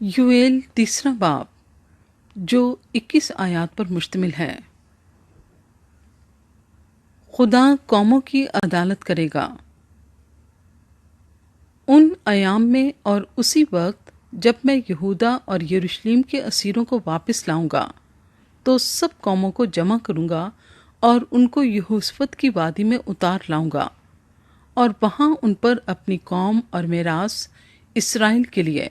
یوئیل تیسرا باب جو 21 آیات پر مشتمل ہے۔ خدا قوموں کی عدالت کرے گا ان ایام میں اور اسی وقت جب میں یہودا اور یروشلم کے اسیروں کو واپس لاؤں گا تو سب قوموں کو جمع کروں گا اور ان کو یہوشفت کی وادی میں اتار لاؤں گا اور وہاں ان پر اپنی قوم اور میراث اسرائیل کے لیے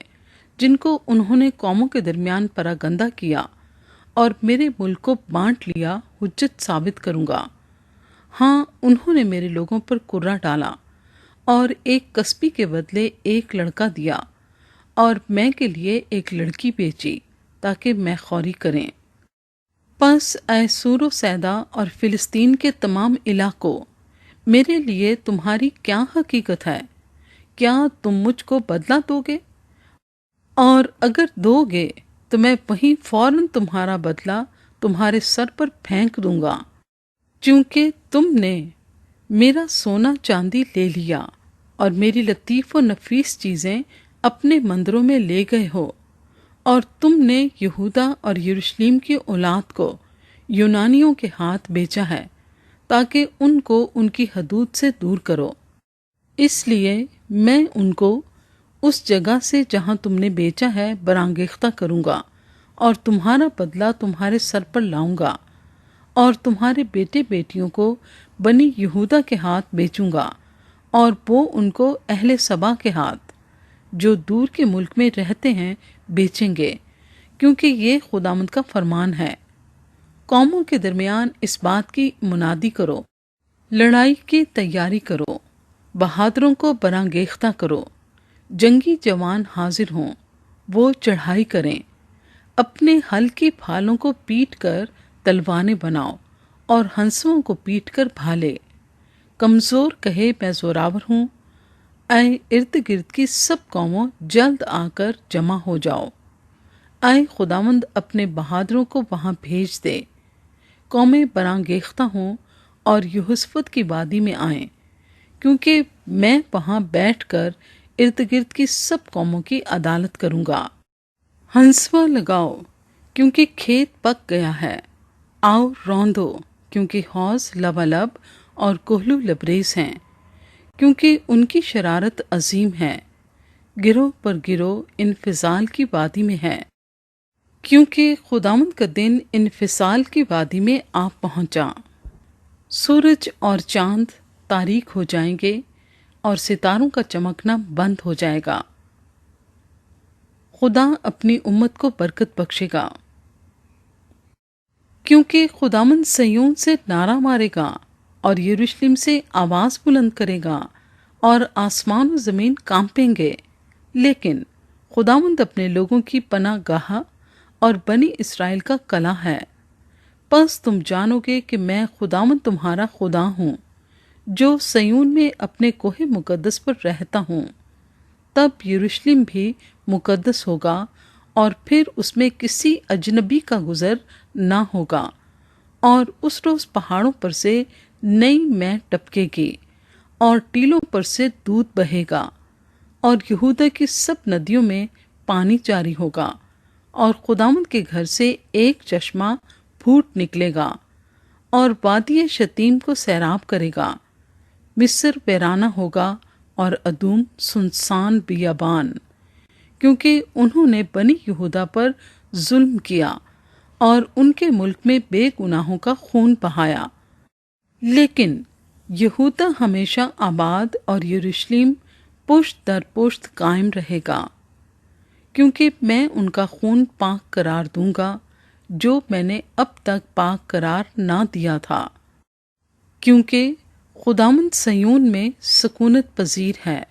جن کو انہوں نے قوموں کے درمیان پراگندہ کیا اور میرے ملک کو بانٹ لیا حجت ثابت کروں گا۔ ہاں، انہوں نے میرے لوگوں پر کرہ ڈالا اور ایک کسبی کے بدلے ایک لڑکا دیا اور میں کے لیے ایک لڑکی بیچی تاکہ میں خوری کریں۔ پس اے سور و سیدا اور فلسطین کے تمام علاقوں، میرے لیے تمہاری کیا حقیقت ہے؟ کیا تم مجھ کو بدلہ دو گے؟ اور اگر دو گے تو میں وہیں فوراً تمہارا بدلہ تمہارے سر پر پھینک دوں گا، چونکہ تم نے میرا سونا چاندی لے لیا اور میری لطیف و نفیس چیزیں اپنے مندروں میں لے گئے ہو، اور تم نے یہودا اور یروشلم کی اولاد کو یونانیوں کے ہاتھ بیچا ہے تاکہ ان کو ان کی حدود سے دور کرو۔ اس لیے میں ان کو اس جگہ سے جہاں تم نے بیچا ہے برانگیختہ کروں گا اور تمہارا بدلہ تمہارے سر پر لاؤں گا، اور تمہارے بیٹے بیٹیوں کو بنی یہودا کے ہاتھ بیچوں گا اور وہ ان کو اہل سبا کے ہاتھ جو دور کے ملک میں رہتے ہیں بیچیں گے، کیونکہ یہ خداوند کا فرمان ہے۔ قوموں کے درمیان اس بات کی منادی کرو، لڑائی کی تیاری کرو، بہادروں کو برانگیختہ کرو، جنگی جوان حاضر ہوں، وہ چڑھائی کریں، اپنے ہل کی پھالوں کو پیٹ کر تلوانے بناؤ اور ہنسوں کو پیٹ کر بھالے۔ کمزور کہے میں زوراور ہوں، اے ارد گرد کی سب قوموں جلد آ کر جمع ہو جاؤ۔ اے خداوند اپنے بہادروں کو وہاں بھیج دے، قومیں برانگیختہ ہوں اور یہوشفت کی وادی میں آئیں، کیونکہ میں وہاں بیٹھ کر ارد گرد کی سب قوموں کی عدالت کروں گا۔ ہنسوا لگاؤ کیونکہ کھیت پک گیا ہے، آؤ روندو کیونکہ حوض لبالب اور کوہلو لبریز ہیں، کیونکہ ان کی شرارت عظیم ہے، گروہ پر گروہ انفصال کی وادی میں ہے، کیونکہ خداوند کا دن انفصال کی وادی میں آ پہنچا۔ سورج اور چاند تاریک ہو جائیں گے اور ستاروں کا چمکنا بند ہو جائے گا۔ خدا اپنی امت کو برکت بخشے گا، کیونکہ خداوند صیون سے نعرہ مارے گا اور یروشلم سے آواز بلند کرے گا اور آسمان و زمین کانپیں گے، لیکن خداوند اپنے لوگوں کی پناہ گاہ اور بنی اسرائیل کا قلعہ ہے۔ پس تم جانو گے کہ میں خداوند تمہارا خدا ہوں، جو صیون میں اپنے کوہ مقدس پر رہتا ہوں۔ تب یروشلم بھی مقدس ہوگا اور پھر اس میں کسی اجنبی کا گزر نہ ہوگا، اور اس روز پہاڑوں پر سے نئی مے ٹپکے گی اور ٹیلوں پر سے دودھ بہے گا، اور یہودا کی سب ندیوں میں پانی جاری ہوگا، اور خداوند کے گھر سے ایک چشمہ پھوٹ نکلے گا اور وادی شتیم کو سیراب کرے گا۔ مصر ویرانہ ہوگا اور ادوم سنسان بیابان، کیونکہ انہوں نے بنی یہودا پر ظلم کیا اور ان کے ملک میں بے گناہوں کا خون بہایا۔ لیکن یہودا ہمیشہ آباد اور یروشلم پشت در پشت قائم رہے گا، کیونکہ میں ان کا خون پاک قرار دوں گا جو میں نے اب تک پاک قرار نہ دیا تھا، کیونکہ خداوند صیون میں سکونت پذیر ہے۔